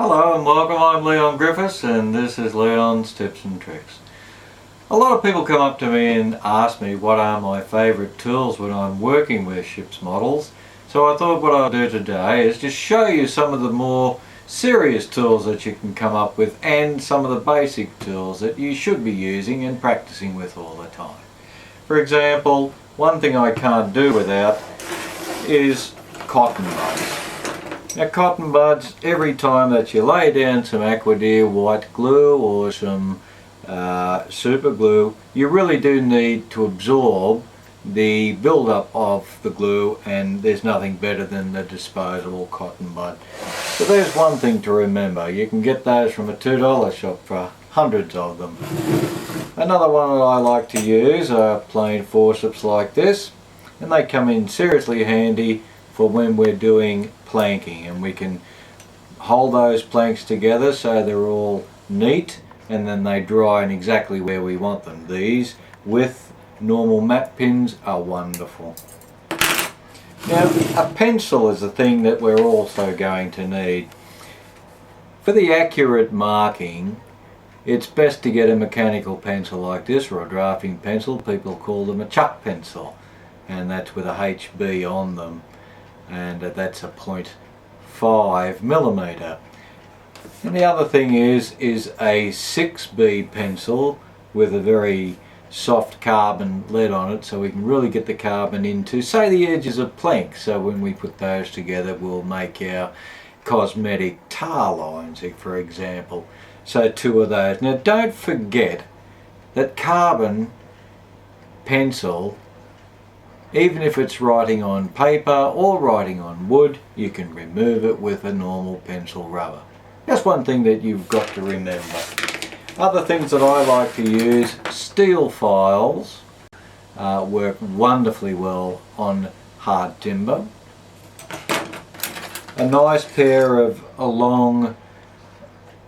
Hello and welcome, I'm Leon Griffiths and this is Leon's Tips and Tricks. A lot of people come up to me and ask me what are my favourite tools when I'm working with ship's models. So I thought what I'll do today is just show you some of the more serious tools that you can come up with and some of the basic tools that you should be using and practicing with all the time. For example, one thing I can't do without is cotton buds. Now cotton buds, every time that you lay down some Aquadeer white glue or some super glue, you really do need to absorb the build-up of the glue, and there's nothing better than the disposable cotton bud. So there's one thing to remember, you can get those from a $2 shop for hundreds of them. Another one that I like to use are plain forceps like this, and they come in seriously handy for when we're doing planking, and we can hold those planks together so they're all neat and then they dry in exactly where we want them. These with normal mat pins are wonderful. Now a pencil is the thing that we're also going to need. For the accurate marking, it's best to get a mechanical pencil like this, or a drafting pencil. People call them a chuck pencil, and that's with a HB on them, and that's a 0.5mm. And the other thing is a 6B pencil with a very soft carbon lead on it, so we can really get the carbon into, say, the edges of planks, so when we put those together we'll make our cosmetic tar lines, for example. So two of those. Now don't forget that carbon pencil, even if it's writing on paper or writing on wood, you can remove it with a normal pencil rubber. That's one thing that you've got to remember. Other things that I like to use, steel files work wonderfully well on hard timber. A nice pair of long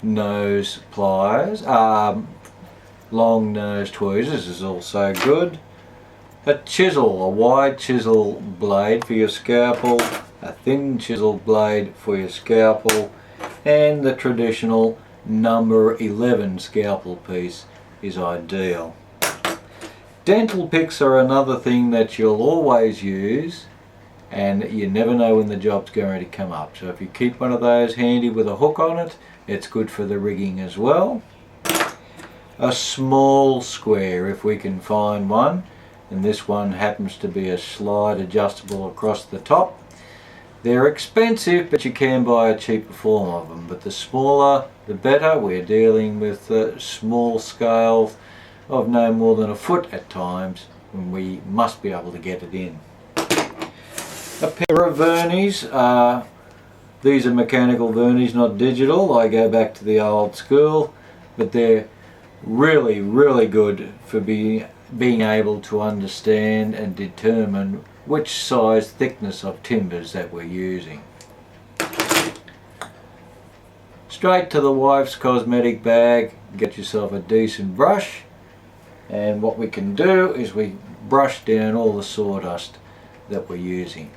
nose pliers, long nose tweezers is also good. A chisel, a wide chisel blade for your scalpel, a thin chisel blade for your scalpel, and the traditional number 11 scalpel piece is ideal. Dental picks are another thing that you'll always use, and you never know when the job's going to come up. So if you keep one of those handy with a hook on it, it's good for the rigging as well. A small square, if we can find one, and this one happens to be a slide adjustable across the top. They're expensive, but you can buy a cheaper form of them, but the smaller the better. We're dealing with small scales of no more than a foot at times, when we must be able to get it in. A pair of vernies, these are mechanical vernies, not digital. I go back to the old school, but they're really, really good for being able to understand and determine which size thickness of timbers that we're using. Straight to the wife's cosmetic bag, get yourself a decent brush, and what we can do is we brush down all the sawdust that we're using.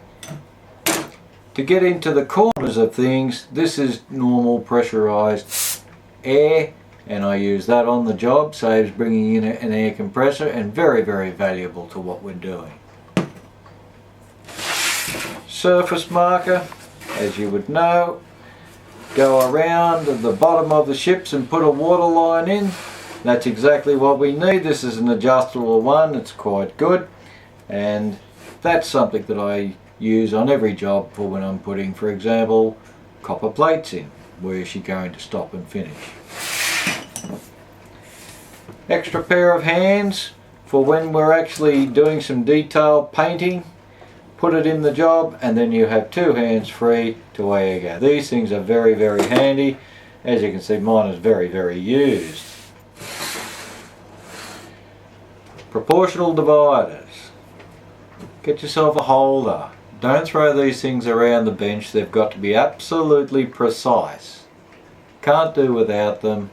To get into the corners of things, this is normal pressurized air, and I use that on the job, saves bringing in an air compressor, and very, very valuable to what we're doing. Surface marker, as you would know, go around the bottom of the ships and put a water line in. That's exactly what we need. This is an adjustable one, it's quite good, and that's something that I use on every job for when I'm putting, for example, copper plates in. Where is she going to stop and finish? Extra pair of hands for when we're actually doing some detailed painting. Put it in the job and then you have two hands free to away you go. These things are very, very handy. As you can see, mine is very, very used. Proportional dividers. Get yourself a holder. Don't throw these things around the bench. They've got to be absolutely precise. Can't do without them,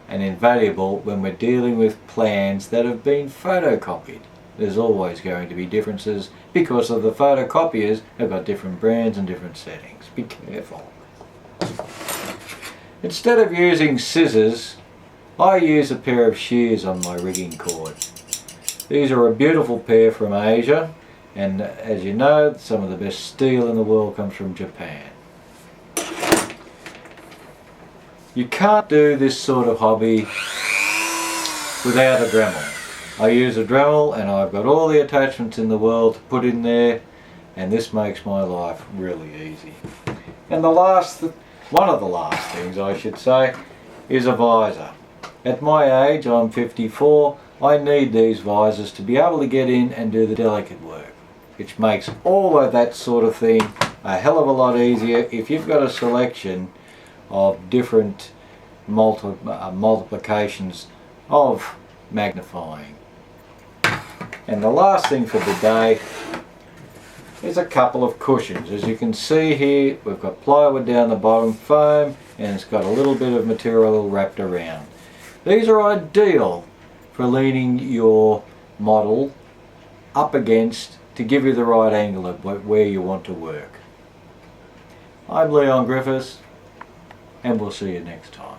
and invaluable when we're dealing with plans that have been photocopied. There's always going to be differences because of the photocopiers have got different brands and different settings. Be careful. Instead of using scissors, I use a pair of shears on my rigging cord. These are a beautiful pair from Asia, and as you know, some of the best steel in the world comes from Japan. You can't do this sort of hobby without a Dremel. I use a Dremel and I've got all the attachments in the world to put in there, and this makes my life really easy. And one of the last things I should say is a visor. At my age, I'm 54, I need these visors to be able to get in and do the delicate work, which makes all of that sort of thing a hell of a lot easier if you've got a selection of different multiplications of magnifying. And the last thing for today is a couple of cushions. As you can see here, we've got plywood down the bottom, foam, and it's got a little bit of material wrapped around. These are ideal for leaning your model up against to give you the right angle of where you want to work. I'm Leon Griffiths, and we'll see you next time.